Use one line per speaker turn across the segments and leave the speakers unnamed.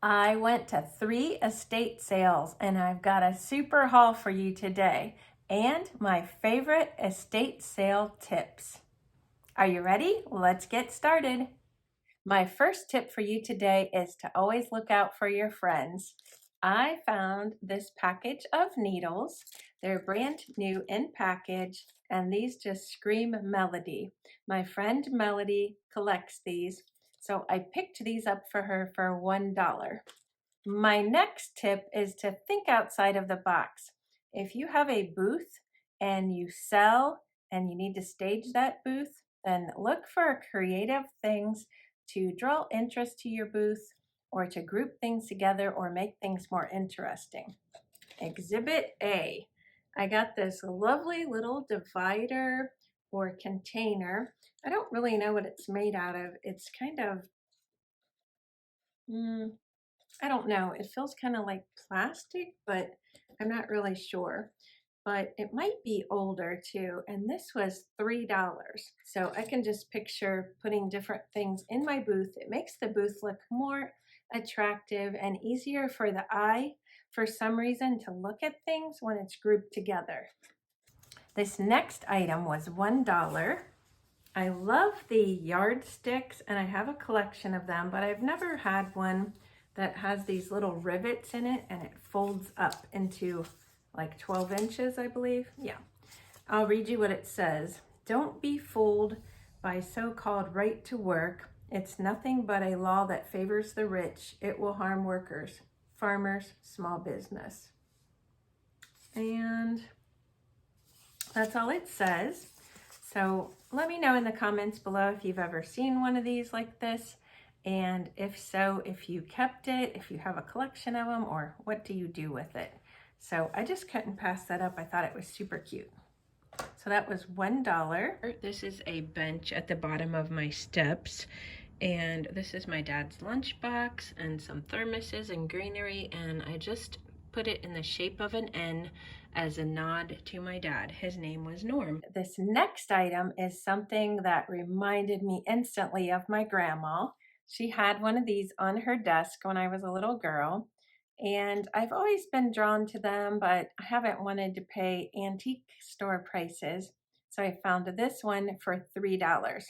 I went to 3 estate sales and I've got a super haul for you today and my favorite estate sale tips. Are you ready? Let's get started. My first tip for you today is to always look out for your friends. I found this package of needles. They're brand new in package and these just scream Melody. My friend Melody collects these, so I picked these up for her for $1. My next tip is to think outside of the box. If you have a booth and you sell and you need to stage that booth, then look for creative things to draw interest to your booth or to group things together or make things more interesting. Exhibit A. I got this lovely little divider or container. I don't really know what it's made out of. It's kind of, I don't know. It feels kind of like plastic, but I'm not really sure. But it might be older too. And this was $3. So I can just picture putting different things in my booth. It makes the booth look more attractive and easier for the eye for some reason to look at things when it's grouped together. This next item was $1. I love the yardsticks and I have a collection of them, but I've never had one that has these little rivets in it and it folds up into like 12 inches, I believe. Yeah, I'll read you what it says. Don't be fooled by so-called right to work. It's nothing but a law that favors the rich. It will harm workers, farmers, small business. And that's all it says. So let me know in the comments below if you've ever seen one of these like this. And if so, if you kept it, if you have a collection of them, or what do you do with it? So I just couldn't pass that up. I thought it was super cute. So that was $1. This is a bench at the bottom of my steps. And this is my dad's lunchbox and some thermoses and greenery. And I just put it in the shape of an N as a nod to my dad. His name was Norm. This next item is something that reminded me instantly of my grandma. She had one of these on her desk when I was a little girl, and I've always been drawn to them, but I haven't wanted to pay antique store prices. So I found this one for $3.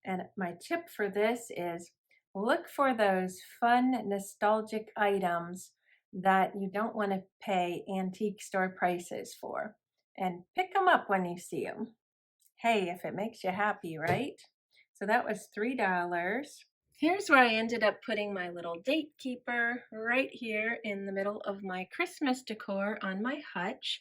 And my tip for this is look for those fun, nostalgic items that you don't want to pay antique store prices for, and pick them up when you see them. Hey, if it makes you happy, right? So that was $3. Here's where I ended up putting my little date keeper right here in the middle of my Christmas decor on my hutch.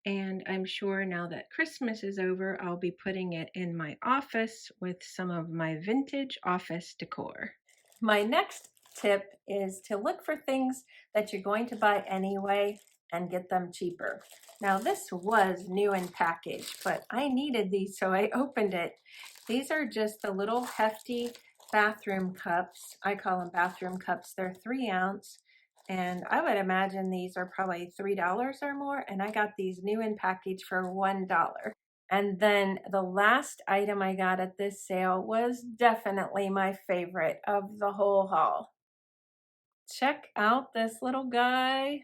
And I'm sure now that Christmas is over, I'll be putting it in my office with some of my vintage office decor. My next tip is to look for things that you're going to buy anyway and get them cheaper. Now this was new in package, but I needed these, so I opened it. These are just the little hefty bathroom cups. I call them bathroom cups. They're 3 ounce. And I would imagine these are probably $3 or more. And I got these new in package for $1. And then the last item I got at this sale was definitely my favorite of the whole haul. Check out this little guy.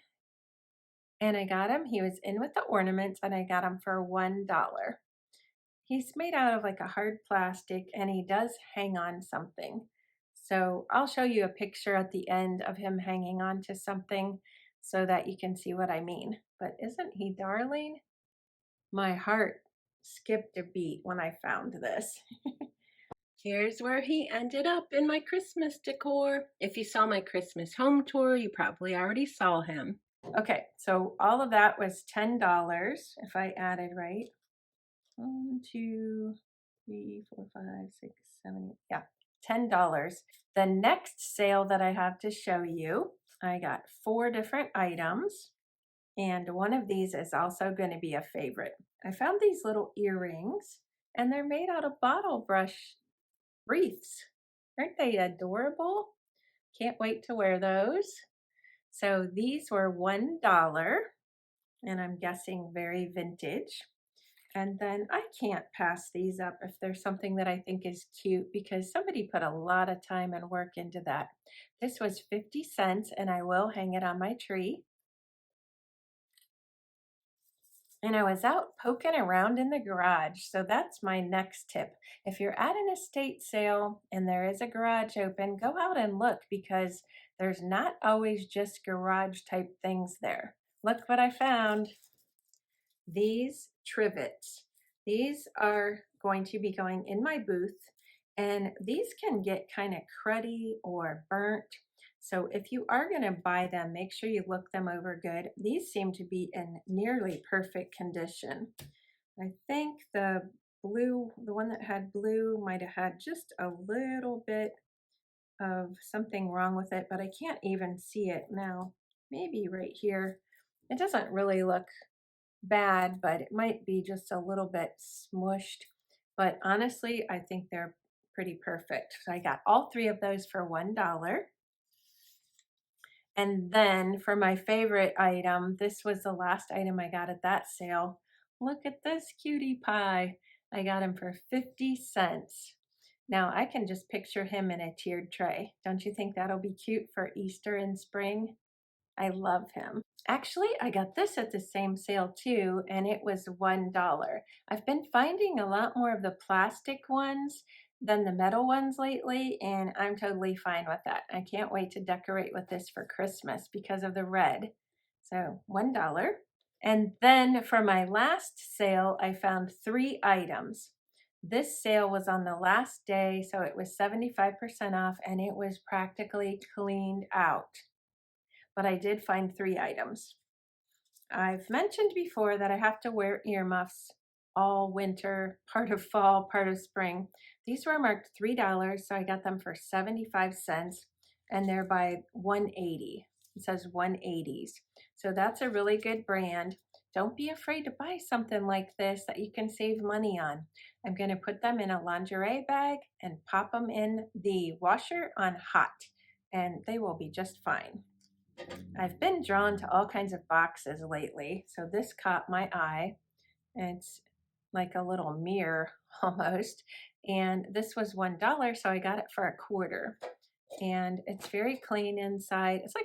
And I got him. He was in with the ornaments and I got him for $1. He's made out of like a hard plastic and he does hang on something. So I'll show you a picture at the end of him hanging on to something so that you can see what I mean. But isn't he darling? My heart skipped a beat when I found this. Here's where he ended up in my Christmas decor. If you saw my Christmas home tour, you probably already saw him. Okay, so all of that was $10 if I added right. 1, 2, 3, 4, 5, 6, 7, 8. Yeah, $10. The next sale that I have to show you, I got 4 different items, and one of these is also going to be a favorite. I found these little earrings, and they're made out of bottle brush wreaths. Aren't they adorable? Can't wait to wear those. So these were $1, and I'm guessing very vintage. And then I can't pass these up if there's something that I think is cute because somebody put a lot of time and work into that. This was 50 cents and I will hang it on my tree. And I was out poking around in the garage. So that's my next tip. If you're at an estate sale and there is a garage open, go out and look because there's not always just garage type things there. Look what I found. These trivets. These are going to be going in my booth, and these can get kind of cruddy or burnt. So if you are going to buy them, make sure you look them over good. These seem to be in nearly perfect condition. I think the blue, the one that had blue might have had just a little bit of something wrong with it, but I can't even see it now. Maybe right here. It doesn't really look bad, but it might be just a little bit smushed. But honestly, I think they're pretty perfect. So I got all three of those for $1. And then for my favorite item, this was the last item I got at that sale. Look at this cutie pie. I got him for 50 cents. Now I can just picture him in a tiered tray. Don't you think that'll be cute for Easter and spring? I love him. Actually, I got this at the same sale too, and it was $1. I've been finding a lot more of the plastic ones than the metal ones lately, and I'm totally fine with that. I can't wait to decorate with this for Christmas because of the red. So $1. And then for my last sale, I found 3 items. This sale was on the last day, so it was 75% off, and it was practically cleaned out. But I did find 3 items. I've mentioned before that I have to wear earmuffs all winter, part of fall, part of spring. These were marked $3, so I got them for 75 cents, and they're by 180. It says 180s. So that's a really good brand. Don't be afraid to buy something like this that you can save money on. I'm going to put them in a lingerie bag and pop them in the washer on hot, and they will be just fine. I've been drawn to all kinds of boxes lately, so this caught my eye. It's like a little mirror almost, and this was $1, so I got it for $1. And it's very clean inside. It's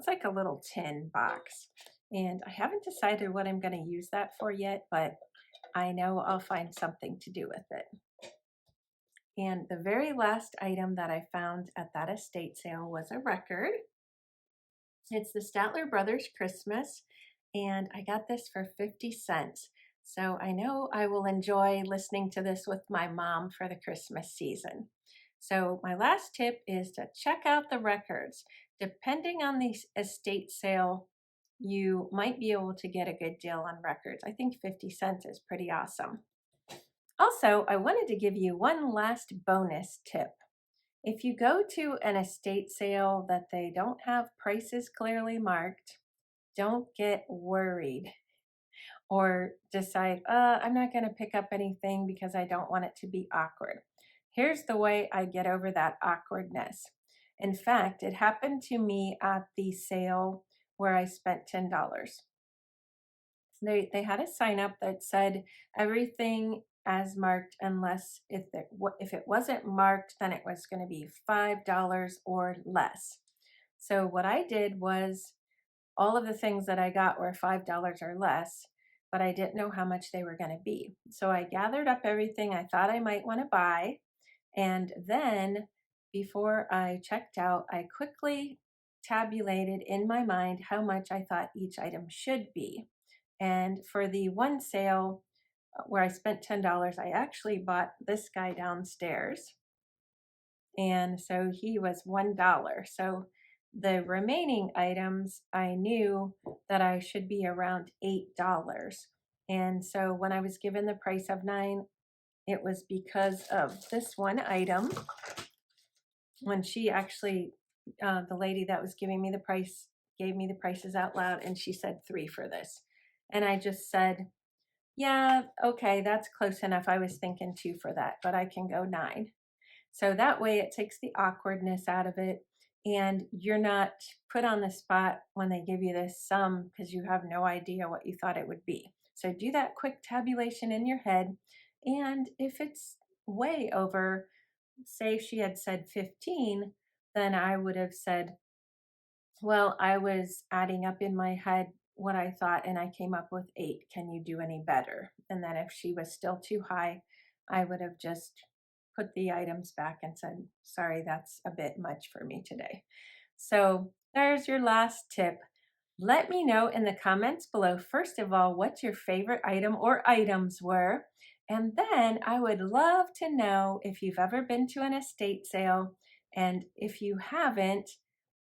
like a little tin box, and I haven't decided what I'm going to use that for yet, but I know I'll find something to do with it. And the very last item that I found at that estate sale was a record. It's the Statler Brothers Christmas, and I got this for 50 cents. So I know I will enjoy listening to this with my mom for the Christmas season. So my last tip is to check out the records. Depending on the estate sale, you might be able to get a good deal on records. I think 50 cents is pretty awesome. Also, I wanted to give you one last bonus tip. If you go to an estate sale that they don't have prices clearly marked, don't get worried or decide, I'm not going to pick up anything because I don't want it to be awkward. Here's the way I get over that awkwardness. In fact, it happened to me at the sale where I spent $10. They had a sign up that said everything as marked unless if it wasn't marked, then it was going to be $5 or less. So what I did was all of the things that I got were $5 or less, but I didn't know how much they were going to be. So I gathered up everything I thought I might want to buy, and then before I checked out, I quickly tabulated in my mind how much I thought each item should be. And for the one sale where I spent $10, I actually bought this guy downstairs. And so he was $1. So the remaining items, I knew that I should be around $8. And so when I was given the price of $9, it was because of this one item. When she actually, the lady that was giving me the price, gave me the prices out loud, and she said 3 for this. And I just said, yeah, okay, that's close enough. I was thinking 2 for that, but I can go 9. So that way it takes the awkwardness out of it, and you're not put on the spot when they give you this sum because you have no idea what you thought it would be. So do that quick tabulation in your head. And if it's way over, say she had said 15, then I would have said, well, I was adding up in my head what I thought and I came up with 8. Can you do any better? And then if she was still too high, I would have just put the items back and said, sorry, that's a bit much for me today. So there's your last tip. Let me know in the comments below, first of all, what your favorite item or items were. And then I would love to know if you've ever been to an estate sale. And if you haven't,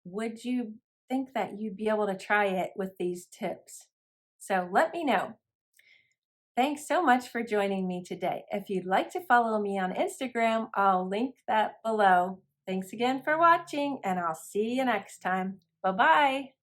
would you think that you'd be able to try it with these tips? So let me know. Thanks so much for joining me today. If you'd like to follow me on Instagram, I'll link that below. Thanks again for watching, and I'll see you next time. Bye-bye.